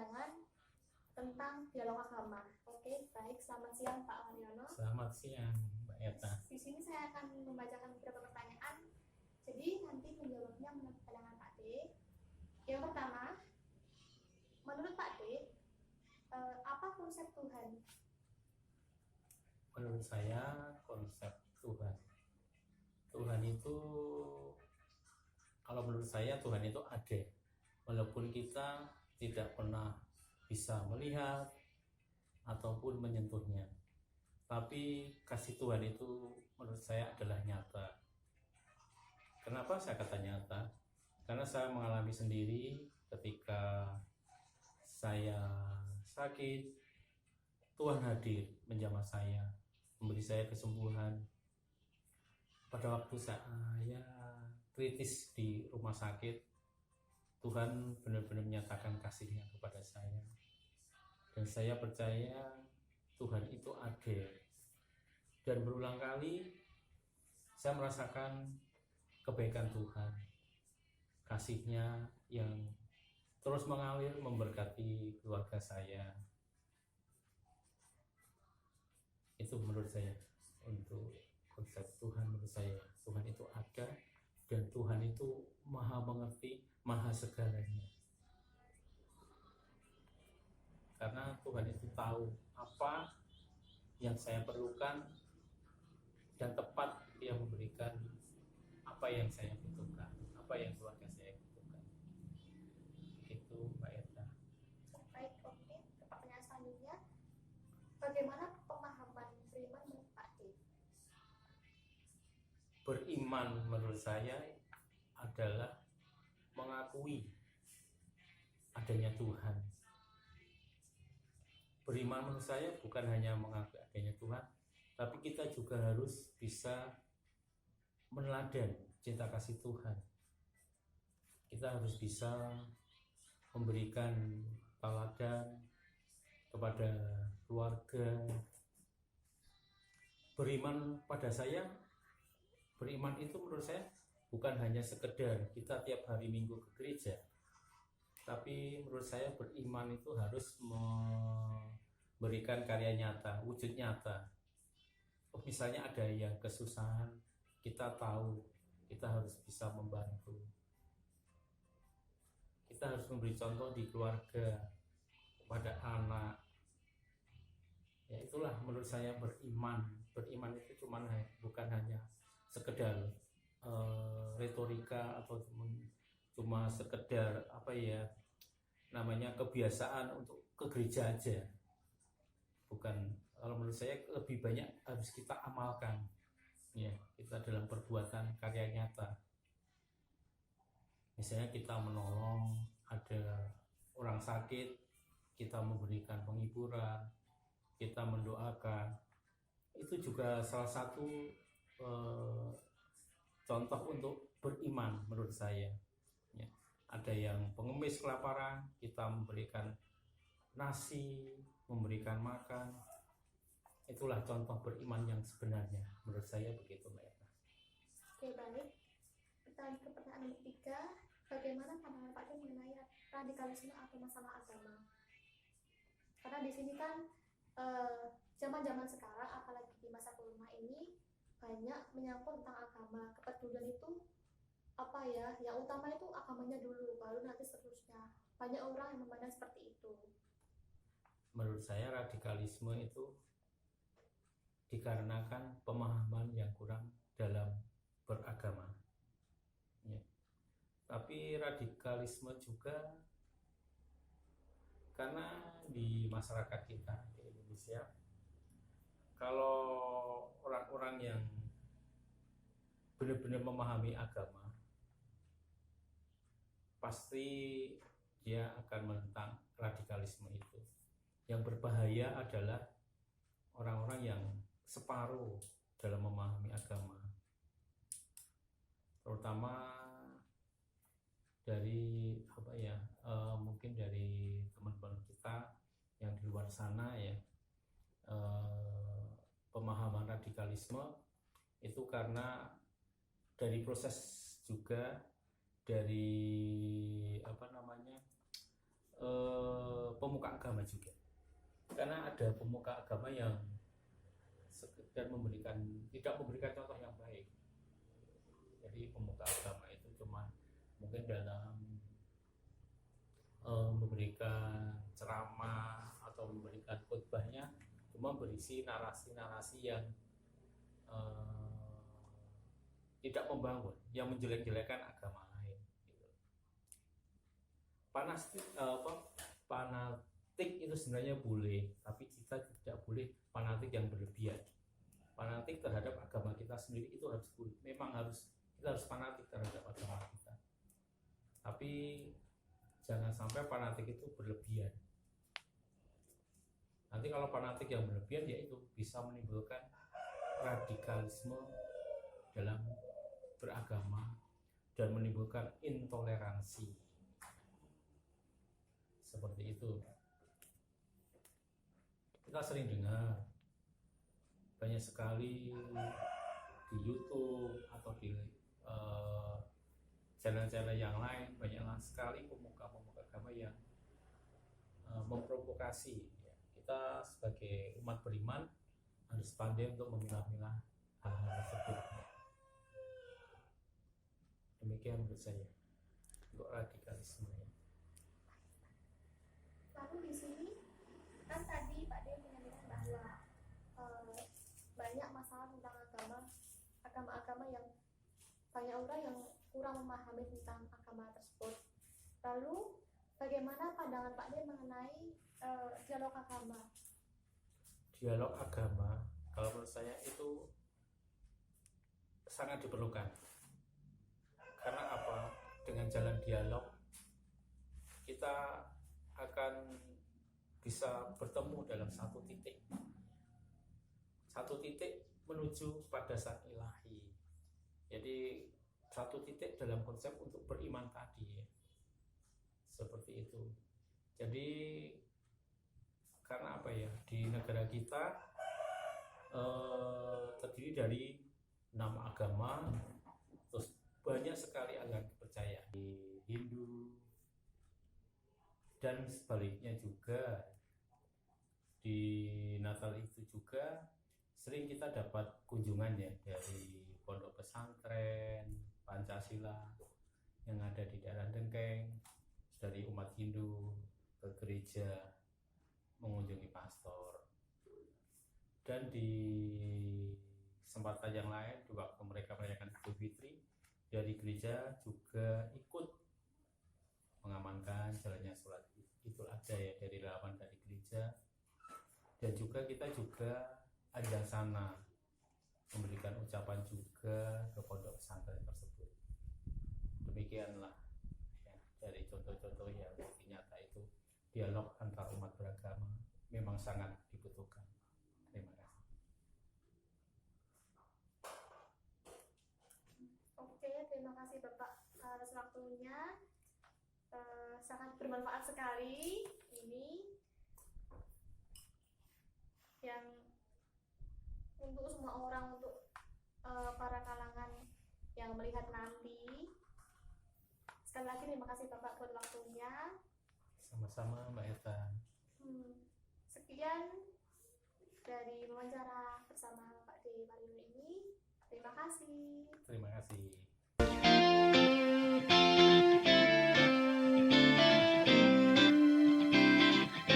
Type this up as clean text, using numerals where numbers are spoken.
pandangan tentang dialog agama. Oke, baik. Selamat siang Pak Waryono. Selamat siang Mbak Eta. Di sini saya akan membacakan beberapa pertanyaan. Jadi nanti menjawabnya menurut pandangan Pak D. Yang pertama, menurut Pak D, apa konsep Tuhan? Menurut saya konsep Tuhan itu, kalau menurut saya Tuhan itu ada, walaupun kita tidak pernah bisa melihat ataupun menyentuhnya, tapi kasih Tuhan itu menurut saya adalah nyata. Kenapa saya kata nyata? Karena saya mengalami sendiri ketika saya sakit, Tuhan hadir menjamah saya, memberi saya kesembuhan. Pada waktu saya kritis di rumah sakit, Tuhan benar-benar menyatakan kasih-Nya kepada saya. Dan saya percaya Tuhan itu adil. Dan berulang kali saya merasakan kebaikan Tuhan, kasih-Nya yang terus mengalir memberkati keluarga saya. Itu menurut saya untuk konsep Tuhan. Menurut saya Tuhan itu ada, dan Tuhan itu maha mengerti, maha segalanya. Karena Tuhan itu tahu apa yang saya perlukan, dan tepat Dia memberikan apa yang saya butuhkan, apa yang keluarga saya butuhkan. Itu Mbak Eta. Baik, oke. Ke pertanyaan selanjutnya, bagaimana pemahaman beriman menurut Pak D? Beriman menurut saya adalah mengakui adanya Tuhan. Beriman menurut saya bukan hanya mengakui adanya Tuhan, tapi kita juga harus bisa meneladani cinta kasih Tuhan. Kita harus bisa memberikan teladan kepada keluarga. Beriman pada saya, beriman itu menurut saya bukan hanya sekedar kita tiap hari Minggu ke gereja, tapi menurut saya beriman itu harus memberikan karya nyata, wujud nyata. Misalnya ada yang kesusahan, kita tahu kita harus bisa membantu. Kita harus memberi contoh di keluarga, kepada anak. Ya itulah menurut saya beriman. Beriman itu bukan hanya sekedar retorika atau cuma sekedar kebiasaan untuk ke gereja aja. Bukan. Kalau menurut saya lebih banyak harus kita amalkan, ya, kita dalam perbuatan karya nyata. Misalnya kita menolong, ada orang sakit, kita memberikan penghiburan, kita mendoakan. Itu juga salah satu contoh untuk beriman menurut saya, ya. Ada yang pengemis kelaparan, kita memberikan nasi, memberikan makan. Itulah contoh beriman yang sebenarnya, menurut saya begitu Mbak Eva. Oke, baik. Pertanyaan nomor 3, bagaimana pandangan Pak D mengenai radikalisme atau masalah agama? Karena di sini kan zaman-zaman sekarang, apalagi di masa corona ini, banyak menyangkut tentang agama. Kepedulian itu yang utama itu agamanya dulu, baru nanti seterusnya. Banyak orang yang memandang seperti itu. Menurut saya radikalisme itu dikarenakan pemahaman yang kurang dalam beragama, ya. Tapi radikalisme juga karena di masyarakat kita di Indonesia, kalau orang-orang yang benar-benar memahami agama, pasti dia akan menentang radikalisme itu. Yang berbahaya adalah orang-orang yang separuh dalam memahami agama, terutama dari mungkin dari teman-teman kita yang di luar sana, ya. Pemahaman radikalisme itu karena dari proses juga dari pemuka agama juga, karena ada pemuka agama yang sekedar tidak memberikan contoh yang baik. Jadi pemuka agama itu cuma mungkin dalam memberikan ceramah atau memberikan khutbahnya cuma berisi narasi-narasi yang tidak membangun, yang menjelek-jelekan agama lain. Gitu. Fanatik itu sebenarnya boleh, tapi kita tidak boleh fanatik yang berlebihan. Fanatik terhadap agama kita sendiri itu kita harus fanatik terhadap agama kita. Tapi jangan sampai fanatik itu berlebihan. Nanti kalau fanatik yang berlebihan, yaitu bisa menimbulkan radikalisme dalam beragama dan menimbulkan intoleransi. Seperti itu. Kita sering dengar banyak sekali di YouTube atau di channel-channel yang lain, banyak sekali pemuka-pemuka agama yang memprovokasi. Kita sebagai umat beriman harus pandai untuk memilah-milah hal-hal tersebut. Demikian menurut saya untuk radikalisme. Lalu di sini kan tadi Pak De menyampaikan bahwa banyak masalah tentang agama yang banyak orang yang kurang memahami tentang agama tersebut. Lalu bagaimana pandangan Pak De mengenai dialog agama? Dialog agama, kalau menurut saya itu sangat diperlukan. Karena apa? Dengan jalan dialog kita akan bisa bertemu dalam satu titik menuju pada zat ilahi. Jadi satu titik dalam konsep untuk beriman tadi, ya. Seperti itu. Jadi karena apa ya, di negara kita terdiri dari 6 agama, terus banyak sekali aliran kepercayaan di Hindu, dan sebaliknya juga di Natal itu juga sering kita dapat kunjungan ya dari pondok pesantren Pancasila yang ada di daerah Dengkeng, dari umat Hindu ke gereja mengunjungi pastor. Dan di kesempatan yang lain, di waktu mereka merayakan Idul Fitri, dari gereja juga ikut mengamankan jalannya sholat Idul Adha ya, dari relawan dari gereja. Dan juga kita juga ada sana memberikan ucapan juga ke pondok pesantren tersebut. Demikianlah ya, dari contoh-contoh yang bukti nyata itu dialog antar umat beragama memang sangat dibutuhkan. Terima kasih. Oke, terima kasih Bapak atas waktunya. Sangat bermanfaat sekali ini yang untuk semua orang, untuk para kalangan yang melihat nanti. Sekali lagi terima kasih Bapak buat waktunya. Sama-sama Mbak Eta. Sekian dari wawancara bersama Pak De Marino ini. Terima kasih. Terima kasih.